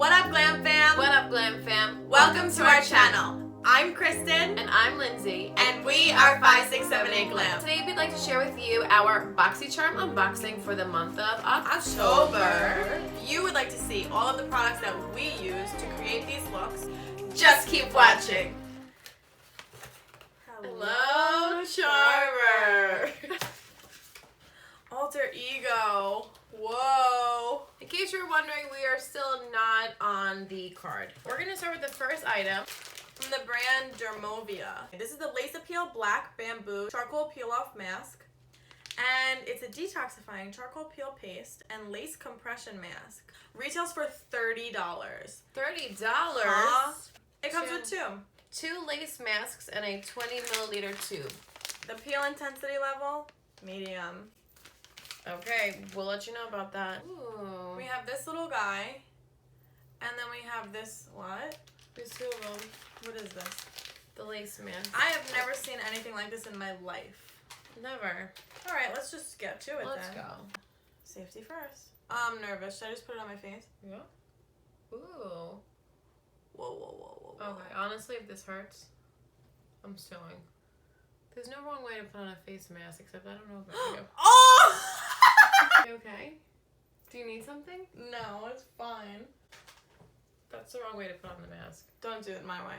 What up, Glam Fam? What up, Glam Fam? Welcome to our channel. I'm Kristen. And I'm Lindsay. And we are 5678 Glam. Today we'd like to share with you our Boxycharm unboxing for the month of October. If you would like to see all of the products that we use to create these looks, just keep watching. Hello, Charmer. Alter Ego. Whoa. In case you're wondering, we are still not on the card. We're going to start with the first item. From the brand Dermovia. This is the Lace Appeal Black Bamboo Charcoal Peel Off Mask. And it's a detoxifying charcoal peel paste and lace compression mask. Retails for $30. $30? It comes with two lace masks and a 20 milliliter tube. The peel intensity level, medium. Okay, we'll let you know about that. Ooh. We have this little guy. And then we have this, what? There's two of them. What is this? The lace mask. I have never seen anything like this in my life. Never. Alright, let's just get to it Let's then. go. Safety first. I'm nervous. Should I just put it on my face? Yeah. Ooh. Whoa, whoa, whoa, whoa. Okay, honestly, if this hurts, I'm suing. There's no wrong way to put on a face mask, except I don't know about you. Oh! You okay? Do you need something? No, it's fine. That's the wrong way to put on the mask. Don't do it my way.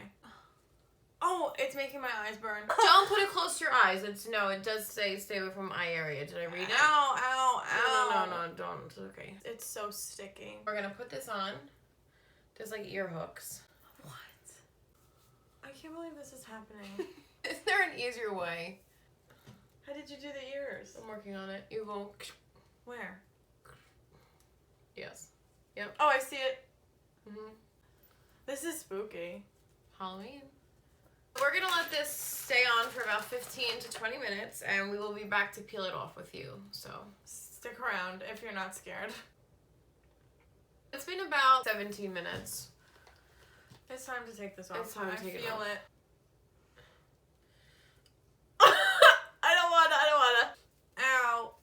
Oh, it's making my eyes burn. Don't put it close to your eyes. It does say stay away from eye area. Did I read it? Ow, ow, ow. No, don't. It's okay. It's so sticky. We're gonna put this on. There's like ear hooks. What? I can't believe this is happening. Is there an easier way? How did you do the ears? I'm working on it. You go. Where? Yes. Yep. Oh, I see it. Mhm. This is spooky. Halloween. We're gonna let this stay on for about 15 to 20 minutes, and we will be back to peel it off with you. So stick around if you're not scared. It's been about 17 minutes. It's time to take this off. It's time to take it feel off. it. I don't wanna. Ow.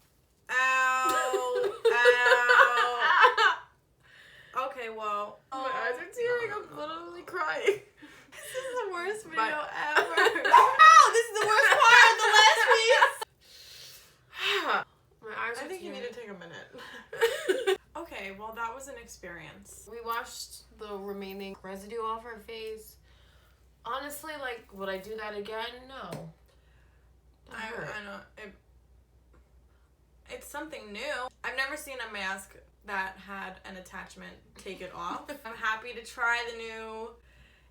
Ow. Ow. Okay, well. My eyes are tearing. I'm literally crying. This is the worst video But- ever. Ow! This is the worst part of the last piece. My eyes are I think you tearing. need to take a minute. Okay, well that was an experience. We washed the remaining residue off our face. Honestly, like, would I do that again? No. I know. It's something new. I've never seen a mask that had an attachment take it off. I'm happy to try the new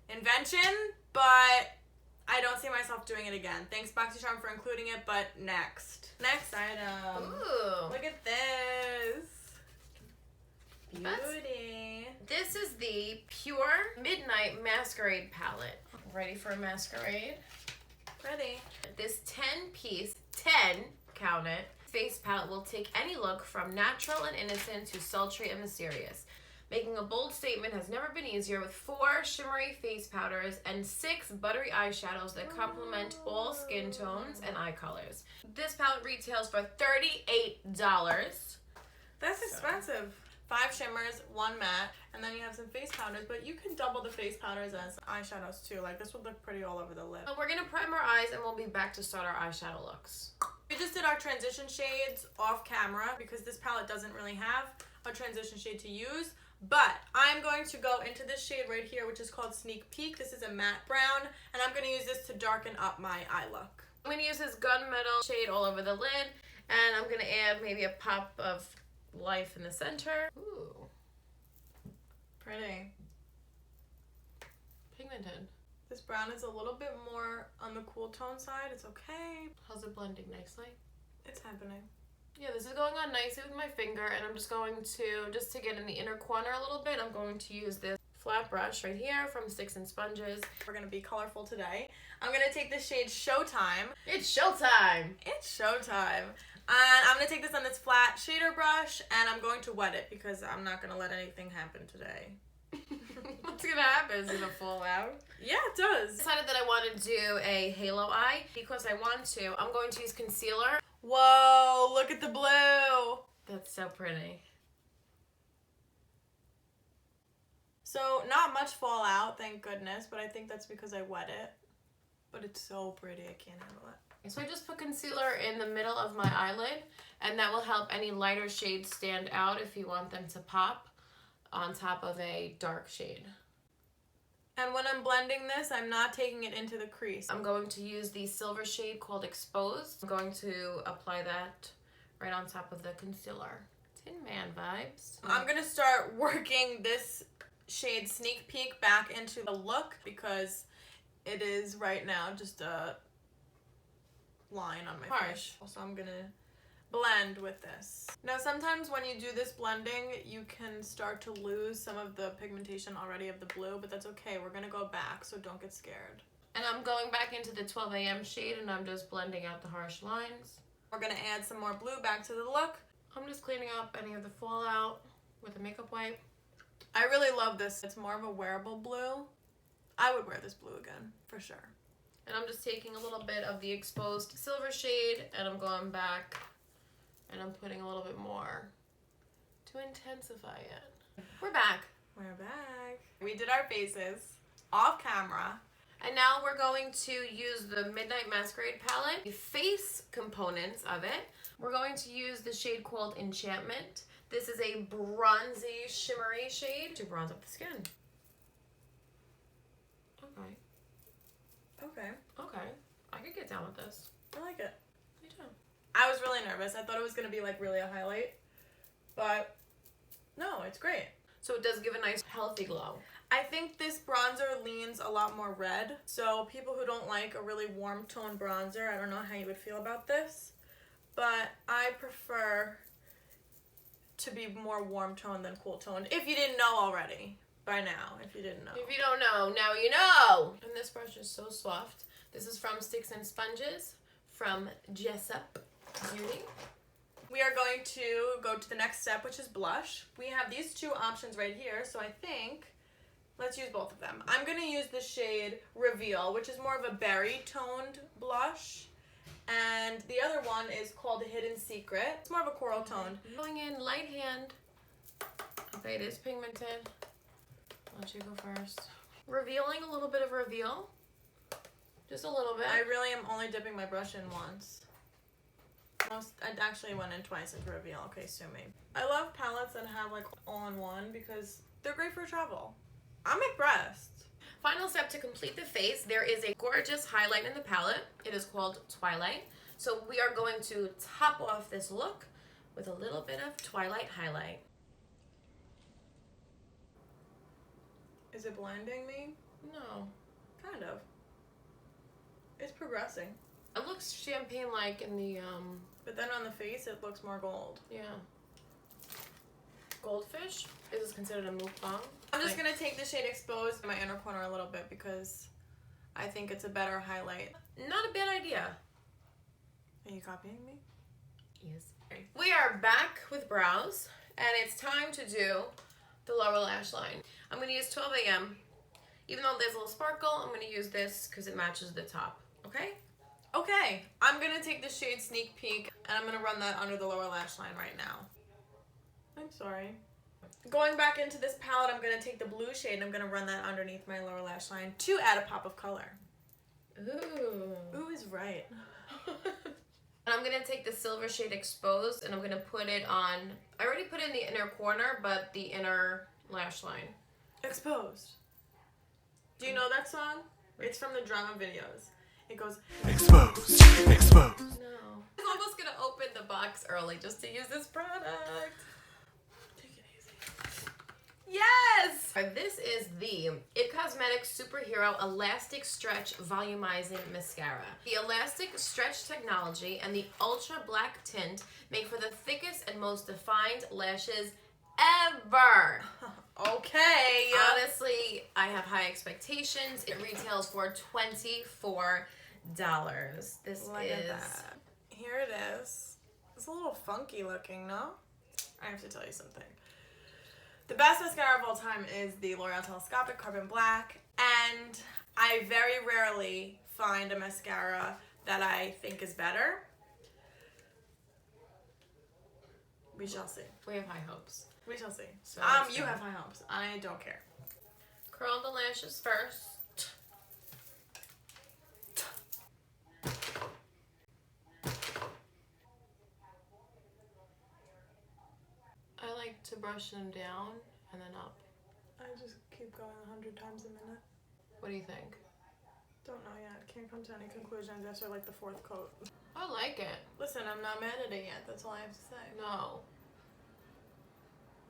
invention, but I don't see myself doing it again. Thanks Boxycharm for including it, but next item. Ooh. Look at this. That's- Beauty. This is the Pure Midnight Masquerade palette. Ready for a masquerade? Ready. This 10-piece, 10, count it, face palette will take any look from natural and innocent to sultry and mysterious. Making a bold statement has never been easier with 4 shimmery face powders and 6 buttery eyeshadows that complement all skin tones and eye colors. This palette retails for $38. That's expensive. 5 shimmers, 1 matte, and then you have some face powders, but you can double the face powders as eyeshadows too. Like this would look pretty all over the lip. So we're gonna prime our eyes and we'll be back to start our eyeshadow looks. We just did our transition shades off camera because this palette doesn't really have a transition shade to use. But I'm going to go into this shade right here, which is called Sneak Peek. This is a matte brown, and I'm going to use this to darken up my eye look. I'm going to use this gunmetal shade all over the lid, and I'm going to add maybe a pop of life in the center. Ooh. Pretty. Pigmented. This brown is a little bit more on the cool tone side. It's okay. How's it blending nicely? It's happening. Yeah, this is going on nicely with my finger, and I'm just going to, just to get in the inner corner a little bit, I'm going to use this flat brush right here from Sticks and Sponges. We're going to be colorful today. I'm going to take the shade Showtime. It's showtime! It's showtime. And I'm going to take this on this flat shader brush, and I'm going to wet it because I'm not going to let anything happen today. What's going to happen? Is it going to fall out? Yeah, it does. I decided that I want to do a halo eye. Because I want to, I'm going to use concealer. Whoa, look at the blue. That's so pretty. So not much fallout, thank goodness, but I think that's because I wet it. But it's so pretty, I can't handle it. So I just put concealer in the middle of my eyelid, and that will help any lighter shades stand out if you want them to pop on top of a dark shade. And when I'm blending this, I'm not taking it into the crease. I'm going to use the silver shade called Exposed. I'm going to apply that right on top of the concealer. Tin Man vibes. I'm going to start working this shade Sneak Peek back into the look because it is right now just a line on my face. So I'm going to blend with this. Now sometimes when you do this blending, you can start to lose some of the pigmentation already of the blue, but that's okay. We're gonna go back, so don't get scared. And I'm going back into the 12 AM shade and I'm just blending out the harsh lines. We're gonna add some more blue back to the look. I'm just cleaning up any of the fallout with a makeup wipe. I really love this. It's more of a wearable blue. I would wear this blue again, for sure. And I'm just taking a little bit of the Exposed silver shade and I'm going back and I'm putting a little bit more to intensify it. We're back. We're back. We did our faces off camera. And now we're going to use the Midnight Masquerade palette, the face components of it. We're going to use the shade called Enchantment. This is a bronzy, shimmery shade to bronze up the skin. Okay. Okay. Okay. I could get down with this. I like it. Me too. I was really nervous. I thought it was going to be like really a highlight, but no, it's great. So it does give a nice healthy glow. I think this bronzer leans a lot more red. So people who don't like a really warm tone bronzer, I don't know how you would feel about this, but I prefer to be more warm toned than cool toned. If you didn't know already by now, if you didn't know. If you don't know, now you know. And this brush is so soft. This is from Sticks and Sponges from Jessup Beauty. We are going to go to the next step, which is blush. We have these two options right here, so I think let's use both of them. I'm going to use the shade Reveal, which is more of a berry toned blush. And the other one is called Hidden Secret. It's more of a coral toned. Going in light hand. Okay, it is pigmented. I'll let you go first. Revealing a little bit of reveal. Just a little bit. I really am only dipping my brush in once. I actually went in twice into Reveal. Okay, sue me. I love palettes that have like all-in-one because they're great for travel. I'm impressed. Final step to complete the face, there is a gorgeous highlight in the palette. It is called Twilight. So we are going to top off this look with a little bit of Twilight highlight. Is it blinding me? No. Kind of. It's progressing. It looks champagne-like in the, But then on the face, it looks more gold. yeah. Goldfish? Is this considered a mukbang? I'm just going to take the shade Exposed in my inner corner a little bit because I think it's a better highlight. Not a bad idea. Are you copying me? Yes. We are back with brows, and it's time to do the lower lash line. I'm going to use 12 AM. Even though there's a little sparkle, I'm going to use this because it matches the top. Okay? Okay. I'm going to take the shade Sneak Peek, and I'm going to run that under the lower lash line right now. I'm sorry. Going back into this palette, I'm going to take the blue shade, and I'm going to run that underneath my lower lash line to add a pop of color. Ooh. Ooh is right. And I'm going to take the silver shade Exposed, and I'm going to put it on, I already put it in the inner corner, but the inner lash line. Exposed. Do you know that song? It's from the drama videos. It goes, Exposed, exposed. No. I'm almost going to open the box early just to use this product. take it easy. Yes! This is the IT Cosmetics Superhero Elastic Stretch Volumizing Mascara. The elastic stretch technology and the ultra black tint make for the thickest and most defined lashes ever. Okay. Honestly, I have high expectations. It retails for $24. This Look is... at that. Here it is. It's a little funky looking, no? I have to tell you something. The best mascara of all time is the L'Oreal Telescopic Carbon Black, and I very rarely find a mascara that I think is better. We shall see. We have high hopes. We shall see. So You have high hopes. I don't care. Curl the lashes first. I like to brush them down and then up. I just keep going 100 times a minute. What do you think? Don't know yet. Can't come to any conclusions after like the 4th coat. I like it. Listen, I'm not mad at it yet. That's all I have to say. No.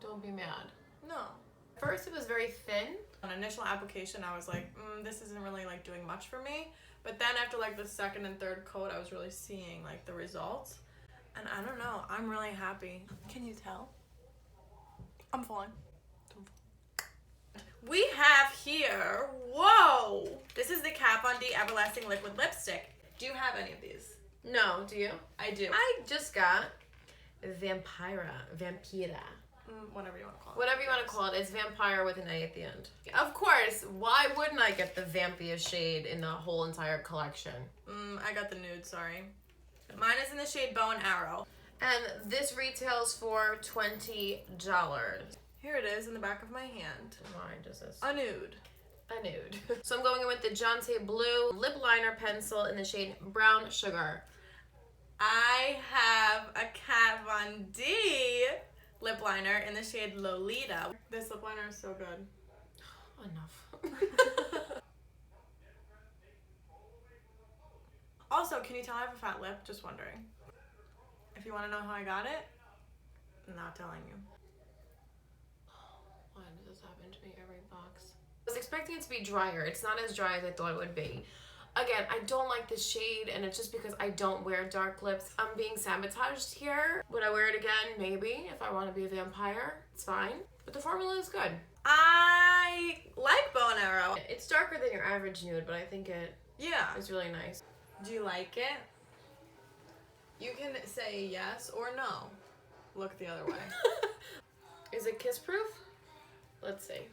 Don't be mad. No. First, it was very thin. On initial application, I was like, this isn't really like doing much for me. But then after like the 2nd and 3rd coat, I was really seeing like the results. And I don't know. I'm really happy. Can you tell? I'm falling. We have here, whoa! This is the Kat Von D Everlasting Liquid Lipstick. Do you have any of these? No, do you? I do. I just got Vampira. Whatever you want to call it. Whatever you want to call it. It's vampire with an A at the end. Of course, why wouldn't I get the vampiest shade in the whole entire collection? I got the nude, sorry. Mine is in the shade Bow and Arrow. And this retails for $20. Here it is in the back of my hand. Mine does this. A nude. A nude. So I'm going in with the Jonte Blue lip liner pencil in the shade Brown Sugar. I have a Kat Von D lip liner in the shade Lolita. This lip liner is so good. Enough. Also, can you tell I have a fat lip? Just wondering. If you want to know how I got it, I'm not telling you. Why does this happen to me every box? I was expecting it to be drier. It's not as dry as I thought it would be. Again, I don't like this shade, and it's just because I don't wear dark lips. I'm being sabotaged here. Would I wear it again? Maybe. If I want to be a vampire, it's fine. But the formula is good. I like Bow and Arrow. It's darker than your average nude, but I think it is really nice. Do you like it? You can say yes or no. Look the other way. Is it kiss proof? Let's see.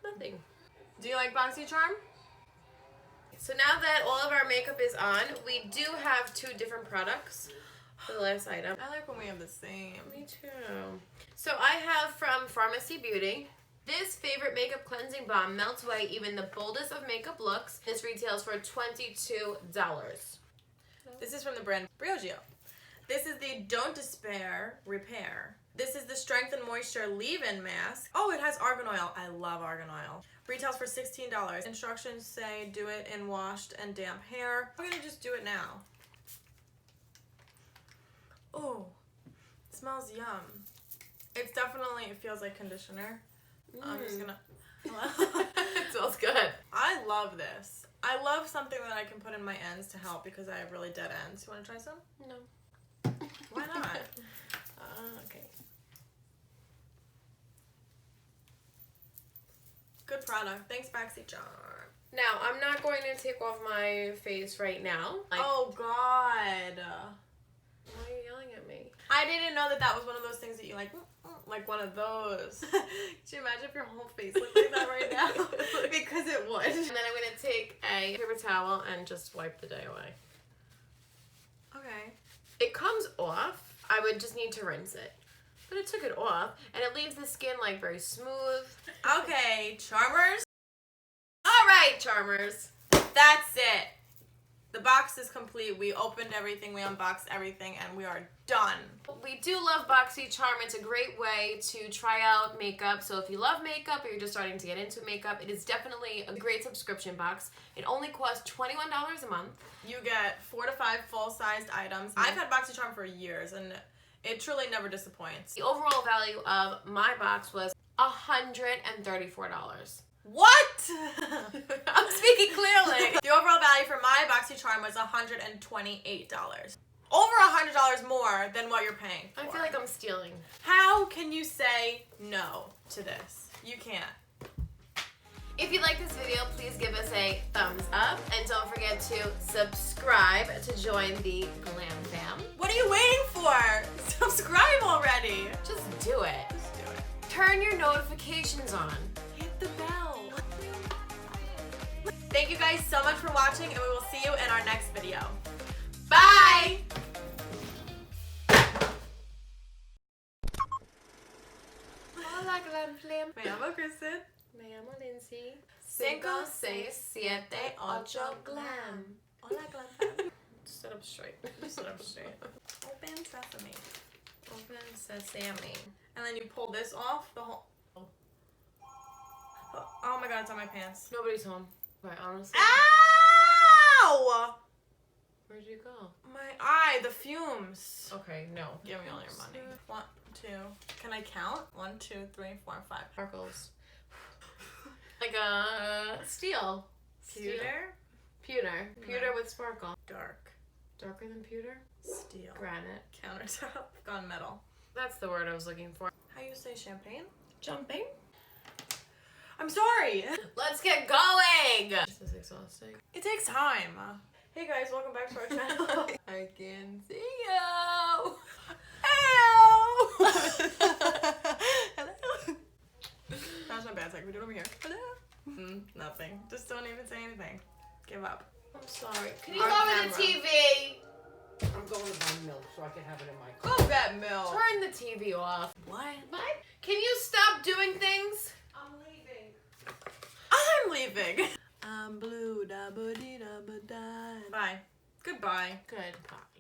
Nothing. Do you like Boxycharm? So now that all of our makeup is on, we do have 2 different products for the last item. I like when we have the same. Me too. So I have from Farmacy Beauty. This favorite makeup cleansing balm melts away even the boldest of makeup looks. This retails for $22. This is from the brand Briogeo. This is the Don't Despair Repair. This is the Strength and Moisture Leave-In Mask. Oh, it has argan oil. I love argan oil. Retails for $16. Instructions say do it in washed and damp hair. I'm gonna just do it now. Oh, it smells yum. It's definitely, it feels like conditioner. I'm just gonna, It smells good. I love this. I love something that I can put in my ends to help because I have really dead ends. You wanna try some? No. Why not? Okay. Good product. Thanks, Boxycharm. Now, I'm not going to take off my face right now. Oh, God. Why are you yelling at me? I didn't know that was one of those things that you like one of those. Could you imagine if your whole face looked like that right now? Because it would. And then I'm going to take a paper towel and just wipe the day away. Okay. It comes off. I would just need to rinse it. But it took it off, and it leaves the skin like very smooth. Okay, Charmers. All right, Charmers. That's it. The box is complete. We opened everything, we unboxed everything, and we are done. We do love Boxycharm. It's a great way to try out makeup. So if you love makeup or you're just starting to get into makeup, it is definitely a great subscription box. It only costs $21 a month. You get 4 to 5 full-sized items. I've had Boxycharm for years, and it truly never disappoints. The overall value of my box was $134. What? I'm speaking clearly. The overall value for my Boxycharm was $128. Over $100 more than what you're paying for. I feel like I'm stealing. How can you say no to this? You can't. If you like this video, please give us a thumbs up. And don't forget to subscribe to join the GLAM FAM. What are you waiting for? Subscribe already. Just do it. Just do it. Turn your notifications on. Hit the bell. Thank you guys so much for watching, and we will see you in our next video. Bye! Hola, Glam Fam. Me llamo Kristen. Me llamo Lindsay. 5, 6, 7, 8, glam. Hola, Glam Fam. Sit up straight. Sit up straight. Open sesame. Open sesame. And then you pull this off, the whole... Oh my god, it's on my pants. Nobody's home. Right, honestly. Ow! Where'd you go? My eye, the fumes. Okay, no. Give me all your money. 1, 2. Can I count? 1, 2, 3, 4, 5. Sparkles. Like a steel. Pewter. Pewter. Pewter with sparkle. Dark. Darker than pewter? Steel. Granite. Countertop. Gunmetal. That's the word I was looking for. How you say champagne? Jumping. I'm sorry. Let's get going! This is exhausting. It takes time. Hey guys, welcome back to our channel. I can see you! Hello! Hello! That's my bad. Like, we do it over here. Hello? Nothing. Just don't even say anything. Give up. I'm sorry. Can you On lower camera. the TV? I'm going to buy milk so I can have it in my car. Go get milk. Turn the TV off. What? What? Can you stop doing things? I'm leaving. I'm leaving. I'm blue, da ba dee da ba da. Bye. Goodbye. Goodbye.